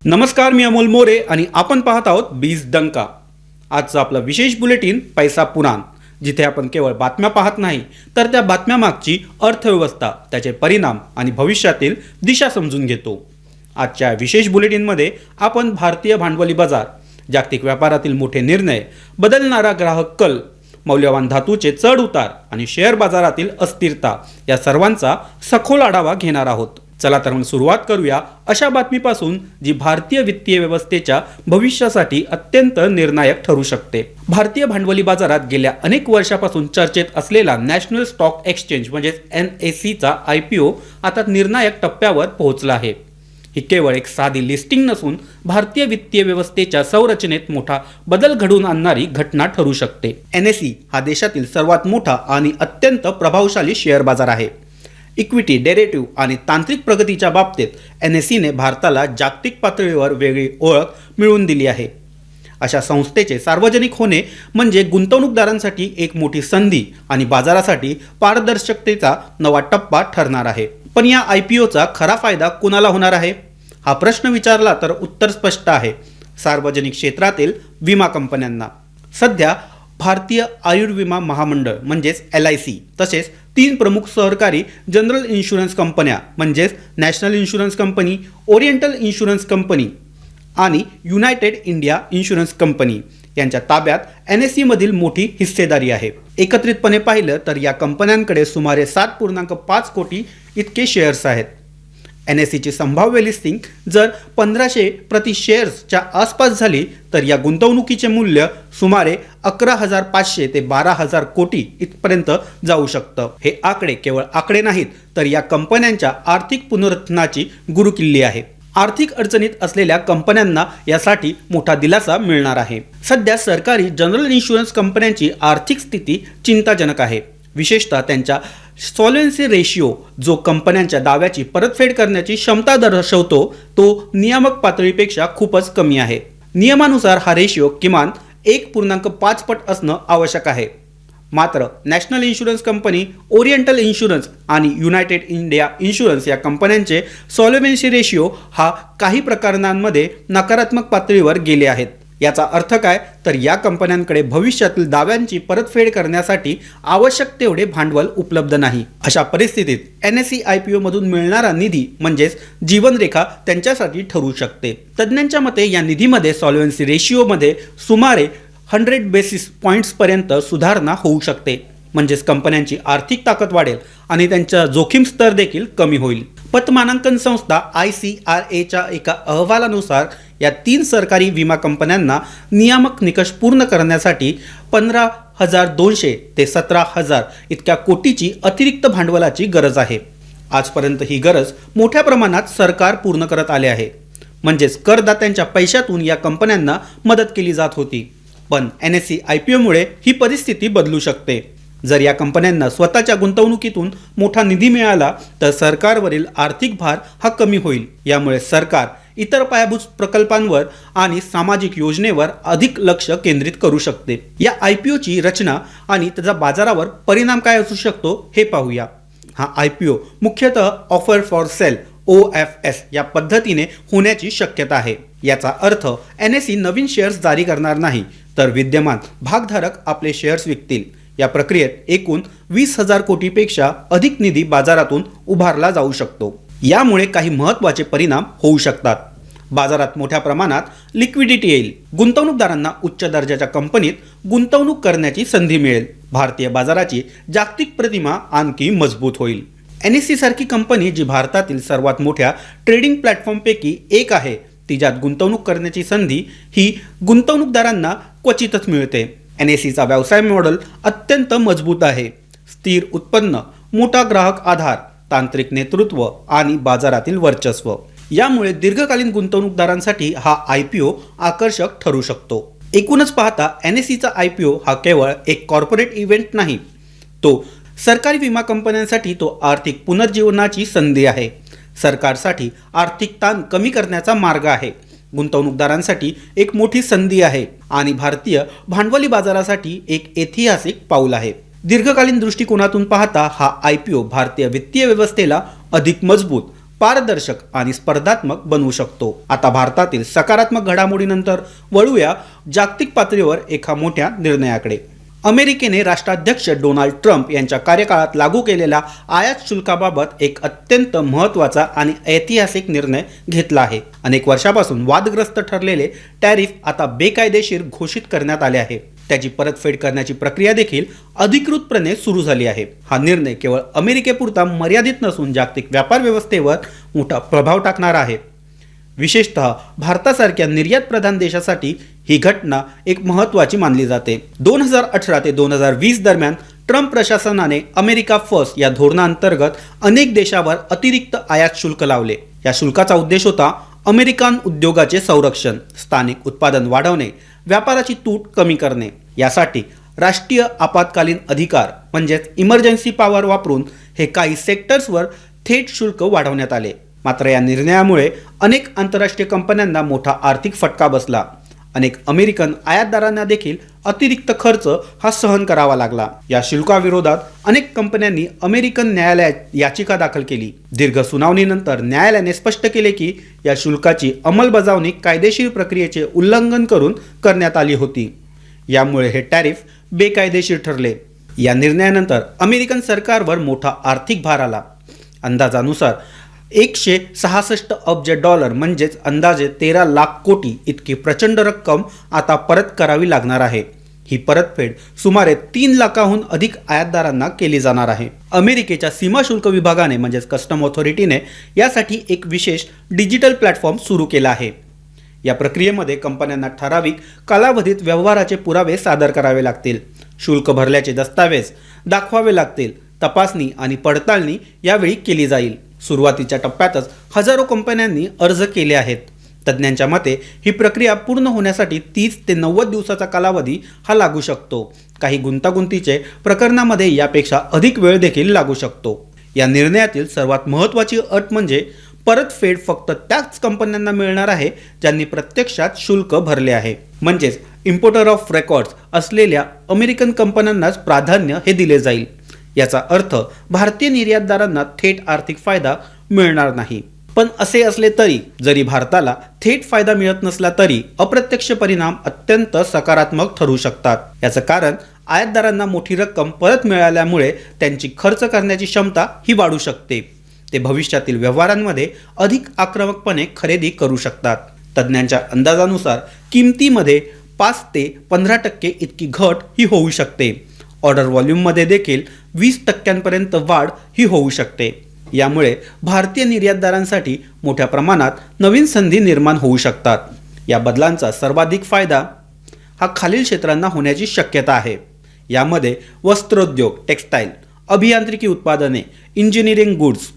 नमस्कार, मी अमोल मोरे आणि आपण पाहत आहोत बीज डंका. आजचं आपलं विशेष बुलेटिन पैसा पुराण, जिथे आपण केवळ बातम्या पाहत नाही तर त्या बातम्यामागची अर्थव्यवस्था, त्याचे परिणाम आणि भविष्यातील दिशा समजून घेतो. आजच्या विशेष बुलेटिनमध्ये आपण भारतीय भांडवली बाजार, जागतिक व्यापारातील मोठे निर्णय, बदलणारा ग्राहक कल, मौल्यवान धातूचे चढ उतार आणि शेअर बाजारातील अस्थिरता या सर्वांचा सखोल आढावा घेणार आहोत. चला तर मग सुरुवात करूया अशा बातमीपासून जी भारतीय वित्तीय व्यवस्थेच्या भविष्यासाठी अत्यंत निर्णायक ठरू शकते. भारतीय भांडवली बाजारात गेल्या अनेक वर्षापासून चर्चेत असलेला नॅशनल स्टॉक एक्सचेंज म्हणजेच NSE चा IPO आता निर्णायक टप्प्यावर पोहोचला आहे. ही केवळ एक साधी लिस्टिंग नसून भारतीय वित्तीय व्यवस्थेच्या संरचनेत मोठा बदल घडवून आणणारी घटना ठरू शकते. NSE हा देशातील सर्वात मोठा आणि अत्यंत प्रभावशाली शेअर बाजार आहे. इक्विटी, डेरिव्हेटिव्ह आणि तांत्रिक प्रगतीच्या बाबतीत NSEने भारताला जागतिक पातळीवर वेगळी ओळख मिळवून दिली आहे. अशा संस्थेचे सार्वजनिक होणे म्हणजे गुंतवणूकदारांसाठी एक मोठी संधी आणि बाजारासाठी पारदर्शकतेचा नवा टप्पा ठरणार आहे. पण या IPOचा खरा फायदा कोणाला होणार आहे? हा प्रश्न विचारला तर उत्तर स्पष्ट आहे. सार्वजनिक क्षेत्रातील विमा कंपन्यांना. सध्या भारतीय आयुर्विमा महामंडळ म्हणजेच LIC तसेच 3 प्रमुख सहकारी जनरल इन्शुरन्स कंपन्या म्हणजेच national insurance company, oriental insurance company आणि युनायटेड इंडिया इन्शुरन्स कंपनी यांच्या ताब्यात NSE मधील मोठी हिस्सेदारी आहे. एकत्रितपणे पाहिलं तर या कंपन्यांकडे सुमारे 7.5 कोटी इतके शेअर्स आहेत. NSE ची संभाव्य लिस्टिंग जर 1500 प्रति शेअर्सच्या आसपास झाली तर या गुंतवणुकीचे मूल्य सुमारे 11,500 ते 12,000 कोटी इथपर्यंत जाऊ शकतं. हे आकडे केवळ आकडे नाहीत तर या कंपन्यांच्या आर्थिक पुनरुत्थानाची गुरुकिल्ली आहे. आर्थिक अडचणीत असलेल्या कंपन्यांना यासाठी मोठा दिलासा मिळणार आहे. सध्या सरकारी जनरल इन्शुरन्स कंपन्यांची आर्थिक स्थिती चिंताजनक आहे. विशेषतः त्यांच्या सॉल्व्हन्सी रेशिओ, जो कंपन्यांच्या दाव्याची परतफेड करण्याची क्षमता दर्शवतो, तो नियामक पातळीपेक्षा खूपच कमी आहे. नियमानुसार हा रेशिओ किमान 1.5 पट असणं आवश्यक आहे. मात्र national insurance company, oriental insurance आणि युनायटेड इंडिया इन्शुरन्स या कंपन्यांचे सॉल्व्हन्सी रेशिओ हा काही प्रकरणांमध्ये नकारात्मक पातळीवर गेले आहेत. याचा अर्थ काय तर या कंपन्यांकडे भविष्यातील दाव्यांची परतफेड करण्यासाठी आवश्यक तेवढे भांडवल उपलब्ध नाही. अशा परिस्थितीत NSE IPO मधून मिळणारा निधी म्हणजेच जीवनरेखा त्यांच्यासाठी ठरू शकते. तज्ज्ञांच्या मते या निधीमध्ये सॉल्व्हन्सी रेशिओमध्ये सुमारे 100 बेसिस पॉईंट्सपर्यंत सुधारणा होऊ शकते. म्हणजेच कंपन्यांची आर्थिक ताकद वाढेल आणि त्यांचा जोखीम स्तर देखील कमी होईल. पतमानांकन संस्था ICRAच्या एका अहवालानुसार या 3 सरकारी विमा कंपन्यांना नियामक निकष पूर्ण करण्यासाठी 15,200 ते 17,000 इतक्या कोटीची अतिरिक्त भांडवलाची गरज आहे. आजपर्यंत ही गरज मोठ्या प्रमाणात सरकार पूर्ण करत आले आहे. म्हणजेच करदात्यांच्या पैशातून या कंपन्यांना मदत केली जात होती. पण NSE IPOमुळे ही परिस्थिती बदलू शकते. जर या कंपन्यांना स्वतःच्या गुंतवणुकीतून मोठा निधी मिळाला तर सरकारवरील आर्थिक भार हा कमी होईल. यामुळे सरकार इतर पायाभूत प्रकल्पांवर आणि सामाजिक योजनेवर अधिक लक्ष केंद्रित करू शकते. या IPOची रचना आणि त्याचा बाजारावर परिणाम काय असू शकतो हे पाहूया. हा IPO मुख्यतः ऑफर फॉर सेल OFS या पद्धतीने होण्याची शक्यता आहे. याचा अर्थ NSE नवीन शेअर्स जारी करणार नाही तर विद्यमान भागधारक आपले शेअर्स विकतील. या प्रक्रियेत एकूण 20,000 कोटीपेक्षा अधिक निधी बाजारातून उभारला जाऊ शकतो. यामुळे काही महत्त्वाचे परिणाम होऊ शकतात. बाजारात मोठ्या प्रमाणात लिक्विडिटी येईल. गुंतवणूकदारांना उच्च दर्जाच्या कंपनीत गुंतवणूक करण्याची संधी मिळेल. भारतीय बाजाराची जागतिक प्रतिमा आणखी मजबूत होईल. NSE सारखी कंपनी, जी भारतातील सर्वात मोठ्या ट्रेडिंग प्लॅटफॉर्मपैकी एक आहे, तिच्यात गुंतवणूक करण्याची संधी ही गुंतवणूकदारांना क्वचितच मिळते. NSEचा व्यवसाय मॉडेल अत्यंत मजबूत आहे. स्थिर उत्पन्न, मोठा ग्राहक आधार, तांत्रिक नेतृत्व आणि बाजारातील वर्चस्व यामुळे दीर्घकालीन गुंतवणूकदारांसाठी हा IPO आकर्षक ठरू शकतो. एकूणच पाहता NSEचा IPO हा केवळ एक कॉर्पोरेट इव्हेंट नाही, तो सरकारी विमा कंपन्यांसाठी तो आर्थिक पुनर्जीवनाची संधी आहे. सरकारसाठी आर्थिक ताण कमी करण्याचा मार्ग आहे. गुंतवणूकदारांसाठी एक मोठी संधी आहे आणि भारतीय भांडवली बाजारासाठी एक ऐतिहासिक पाऊल आहे. दीर्घकालीन दृष्टिकोनातून पाहता हा IPO भारतीय वित्तीय व्यवस्थेला अधिक मजबूत, पारदर्शक आणि स्पर्धात्मक बनवू शकतो। आता भारतातील सकारात्मक घडामोडीनंतर वळूया जागतिक पातळीवर एका मोठ्या निर्णयाकडे। अमेरिकेने राष्ट्राध्यक्ष डोनाल्ड ट्रम्प यांच्या कार्यकाळात लागू केलेल्या आयात शुल्काबाबत एक अत्यंत महत्त्वाचा आणि ऐतिहासिक निर्णय घेतला आहे। अनेक वर्षापासून वादग्रस्त ठरलेले टॅरिफ आता बेकायदेशीर घोषित करण्यात आले आहे। त्याची परतफेड करण्याची प्रक्रिया देखील अधिकृतपणे सुरू झाली आहे। हा निर्णय केवळ अमेरिकेपुरता मर्यादित नसून जागतिक व्यापार व्यवस्थेवर मोठा प्रभाव टाकणारा आहे। विशेषतः भारतासारख्या निर्यात प्रधान देशासाठी ही घटना एक महत्त्वाची मानली जाते। 2018 ते 2020 दरम्यान ट्रम्प प्रशासनाने अमेरिका फर्स्ट या धोरणाअंतर्गत अनेक देशांवर अतिरिक्त आयात शुल्क लावले। या शुल्काचा उद्देश होता अमेरिकन उद्योगाचे संरक्षण, स्थानिक उत्पादन वाढवणे, व्यापाराची तूट कमी करणे। यासाठी राष्ट्रीय आपत्कालीन अधिकार म्हणजेच इमर्जन्सी पॉवर वापरून हे काही सेक्टर्सवर थेट शुल्क वाढवण्यात आले। मात्र या निर्णयामुळे अनेक आंतरराष्ट्रीय कंपन्यांना मोठा आर्थिक फटका बसला। अनेक अमेरिकन आयातदारांना देखील अतिरिक्त खर्च हा सहन करावा लागला। या शुल्काविरोधात अनेक कंपन्यांनी अमेरिकन न्यायालयात याचिका दाखल केली। दीर्घ सुनावणीनंतर न्यायालयाने स्पष्ट केले की या शुल्काची अंमलबजावणी कायदेशीर प्रक्रियेचे उल्लंघन करून करण्यात आली होती। यामुळे हे टॅरिफ बेकायदेशीर ठरले। या निर्णयानंतर अमेरिकन सरकारवर मोठा आर्थिक भार आला। अंदाजानुसार 166 अब्ज डॉलर म्हणजेच अंदाजे 13 लाख कोटी इतकी प्रचंड रक्कम आता परत करावी लागणार आहे। ही परतफेड सुमारे 3 लाखाहून अधिक आयातदारांना केली जाणार आहे। अमेरिकेच्या सीमा शुल्क विभागाने म्हणजेच कस्टम ऑथॉरिटीने यासाठी एक विशेष डिजिटल प्लॅटफॉर्म सुरू केला आहे। या प्रक्रियेमध्ये कंपन्यांना ठराविक कालावधीत व्यवहाराचे पुरावे सादर करावे लागतील, शुल्क भरल्याचे दस्तावेज दाखवावे लागतील, तपासणी आणि पडताळणी यावेळी केली जाईल। सुरुवातीच्या टप्प्यातच हजारो कंपन्यांनी अर्ज केले आहेत। तज्ज्ञांच्या मते ही प्रक्रिया पूर्ण होण्यासाठी 30 ते 90 दिवसाचा कालावधी हा लागू शकतो। काही गुंतागुंतीचे प्रकरणामध्ये यापेक्षा अधिक वेळ देखील लागू शकतो। या निर्णयातील सर्वात महत्त्वाची अट म्हणजे परतफेड फक्त त्याच कंपन्यांना मिळणार आहे ज्यांनी प्रत्यक्षात शुल्क भरले आहे। म्हणजेच इम्पोर्टर ऑफ रेकॉर्ड्स असलेल्या अमेरिकन कंपन्यांनाच प्राधान्य हे दिले जाईल। याचा अर्थ भारतीय निर्यातदारांना थेट आर्थिक फायदा मिळणार नाही। पण असे असले तरी जरी भारताला थेट फायदा मिळत नसला तरी अप्रत्यक्ष परिणाम अत्यंत सकारात्मक ठरू शकतात। याचं कारण आयातदारांना मोठी रक्कम परत मिळाल्यामुळे त्यांची खर्च करण्याची क्षमता ही वाढू शकते। ते भविष्यातील व्यवहारांमध्ये अधिक आक्रमकपणे खरेदी करू शकतात। तज्ज्ञांच्या अंदाजानुसार किमतीमध्ये 5 ते 15% इतकी घट ही होऊ शकते। ऑर्डर व्हॉल्यूममध्ये देखील 20% वाढ ही होऊ शकते। यामुळे भारतीय निर्यातदारांसाठी मोठ्या प्रमाणात नवीन संधी निर्माण होऊ शकतात। या बदलांचा सर्वाधिक फायदा हा खालील क्षेत्रांना होण्याची शक्यता आहे। यामध्ये वस्त्रोद्योग, टेक्सटाईल, अभियांत्रिकी उत्पादने, इंजिनिअरिंग गुड्स,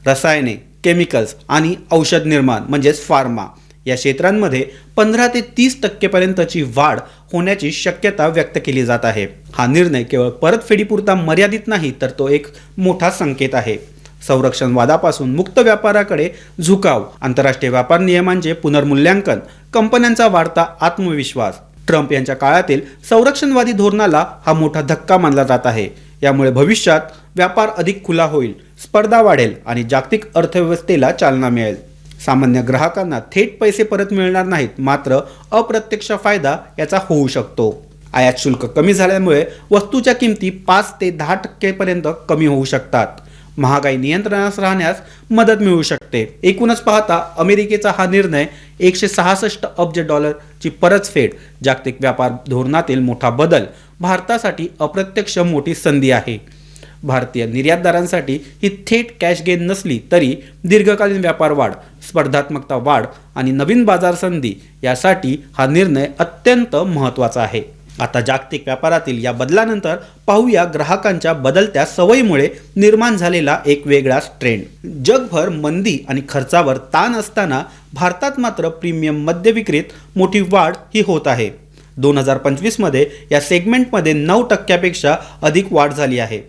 रसायने, केमिकल्स आणि औषध निर्माण म्हणजेच फार्मा या क्षेत्रांमध्ये 15 ते 30% वाढ होण्याची शक्यता व्यक्त केली जात आहे। हा निर्णय केवळ परतफेडीपुरता मर्यादित नाही तर तो एक मोठा संकेत आहे। संरक्षण वादापासून मुक्त व्यापाराकडे झुकाव, आंतरराष्ट्रीय व्यापार नियमांचे पुनर्मूल्यांकन, कंपन्यांचा वाढता आत्मविश्वास। ट्रम्प यांच्या काळातील संरक्षणवादी धोरणाला हा मोठा धक्का मानला जात आहे। यामुळे भविष्यात व्यापार अधिक खुला होईल, स्पर्धा वाढेल आणि जागतिक अर्थव्यवस्थेला चालना मिळेल। सामान्य ग्राहकांना थेट पैसे परत मिळणार नाहीत, मात्र अप्रत्यक्ष फायदा याचा होऊ शकतो। आयात शुल्क कमी झाल्यामुळे वस्तूच्या किमती 5 ते 10% कमी होऊ शकतात। महागाई नियंत्रणात राहण्यास मदत मिळू शकते। एकूणच पाहता अमेरिकेचा हा निर्णय 166 अब्ज डॉलरची परतफेड, जागतिक व्यापार धोरणातील मोठा बदल, भारतासाठी अप्रत्यक्ष मोठी संधी आहे। भारतीय निर्यातदारांसाठी ही थेट कॅश गेन नसली तरी दीर्घकालीन व्यापार वाढ, स्पर्धात्मकता वाढ आणि नवीन बाजार संधी यासाठी हा निर्णय अत्यंत महत्त्वाचा आहे। आता जागतिक व्यापारातील या बदलानंतर पाहूया ग्राहकांच्या बदलत्या सवयीमुळे निर्माण झालेला एक वेगळाच ट्रेंड। जगभर मंदी आणि खर्चावर ताण असताना भारतात मात्र प्रीमियम मद्य विक्रीत मोठी वाढ ही होत आहे। 2025 मध्ये या सेगमेंटमध्ये 9% अधिक वाढ झाली आहे,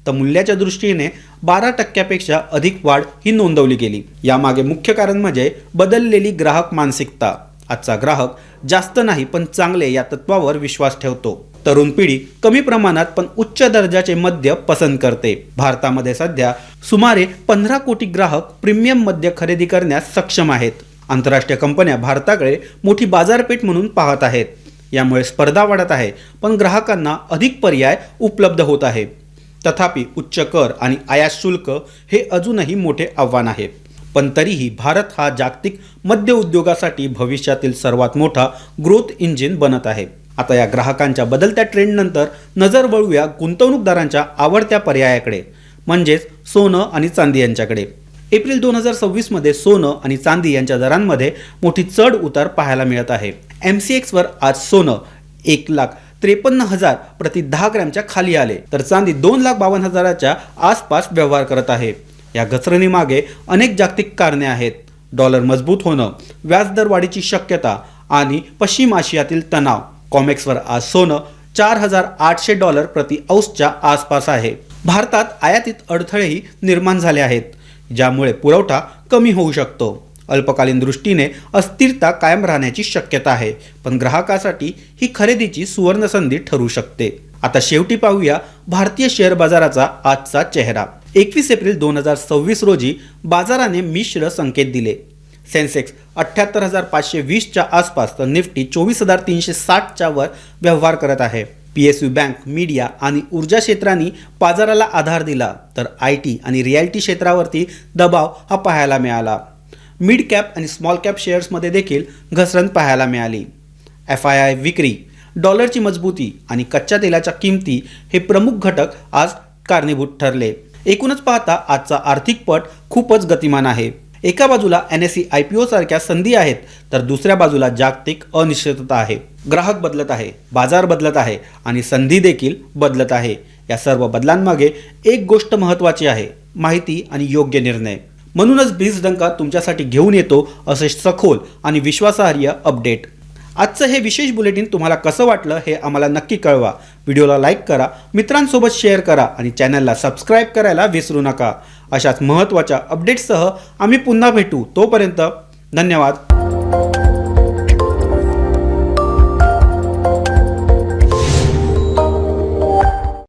तर मूल्याच्या दृष्टीने 12% अधिक वाढ ही नोंदवली गेली। यामागे मुख्य कारण म्हणजे बदललेली ग्राहक मानसिकता। आजचा ग्राहक जास्त नाही पण चांगले या तत्वावर विश्वास ठेवतो। तरुण पिढी कमी प्रमाणात पण उच्च दर्जाचे मद्य पसंत करते। भारतामध्ये सध्या सुमारे 15 कोटी ग्राहक प्रीमियम मद्य खरेदी करण्यास सक्षम आहेत. आंतरराष्ट्रीय कंपन्या भारताकडे मोठी बाजारपेठ म्हणून पाहत आहेत. यामुळे स्पर्धा वाढत आहे, पण ग्राहकांना अधिक पर्याय उपलब्ध होत आहे. तथापि उच्च कर आणि आयात शुल्क हे अजूनही मोठे आव्हान आहे. पण तरीही भारत हा जागतिक मद्य उद्योगासाठी भविष्यातील सर्वात मोठा ग्रोथ इंजिन बनत आहे. आता या ग्राहकांच्या बदलत्या ट्रेंडनंतर नजर वळूया गुंतवणूकदारांच्या आवडत्या पर्यायाकडे, म्हणजेच सोनं आणि चांदी यांच्याकडे. एप्रिल 2026 मध्ये सोनं आणि चांदी यांच्या दरांमध्ये मोठी चढ उतार पाहायला मिळत आहे. MCX वर आज सोनं 1,53,000 प्रति 10 ग्रॅमच्या खाली आले, तर चांदी 2,52,000च्या आसपास व्यवहार करत आहे. या घसरणीमागे अनेक जागतिक कारणे आहेत. डॉलर मजबूत होणं, व्याजदर वाढीची शक्यता आणि पश्चिम आशियातील तणाव. कॉमेक्सवर आज सोनं $4,800 प्रति औंसच्या आसपास आहे. भारतात आयातीत अडथळेही निर्माण झाले आहेत, ज्यामुळे पुरवठा कमी होऊ शकतो. अल्पकालीन दृष्टीने अस्थिरता कायम राहण्याची शक्यता आहे, पण ग्राहकासाठी ही खरेदीची सुवर्णसंधी ठरू शकते. आता शेवटी पाहूया भारतीय शेअर बाजाराचा आजचा चेहरा. 21 एप्रिल 2026 रोजी बाजाराने मिश्र संकेत दिले. सेन्सेक्स 78,520च्या आसपास, तर निफ्टी 24,360च्या वर व्यवहार करत आहे. PSU बँक, मीडिया आणि ऊर्जा क्षेत्रांनी बाजाराला आधार दिला, तर IT आणि रिॲलिटी क्षेत्रावरती दबाव हा पाहायला मिळाला. मिड कॅप आणि स्मॉल कॅप शेअर्समध्ये देखील घसरण पाहायला मिळाली. FII विक्री, डॉलरची मजबूती आणि कच्च्या तेलाच्या किमती हे प्रमुख घटक आज कारणीभूत ठरले. एकूणच पाहता आजचा आर्थिक पट खूपच गतिमान आहे. एका बाजूला NSE IPO सारख्या संधी आहेत, तर दुसऱ्या बाजूला जागतिक अनिश्चितता आहे. ग्राहक बदलत आहे, बाजार बदलत आहे आणि संधी देखील बदलत आहे. या सर्व बदलांमागे एक गोष्ट महत्त्वाची आहे, माहिती आणि योग्य निर्णय. म्हणूनच बीज डंका तुमच्यासाठी घेऊन येतो असे सखोल आणि विश्वासार्ह अपडेट. आजचं हे विशेष बुलेटिन तुम्हाला कसं वाटलं हे आम्हाला नक्की कळवा. व्हिडिओला लाईक करा, मित्रांसोबत शेअर करा आणि चॅनलला सबस्क्राईब करायला विसरू नका. अशाच महत्त्वाच्या अपडेट्ससह आम्ही पुन्हा भेटू. तोपर्यंत धन्यवाद.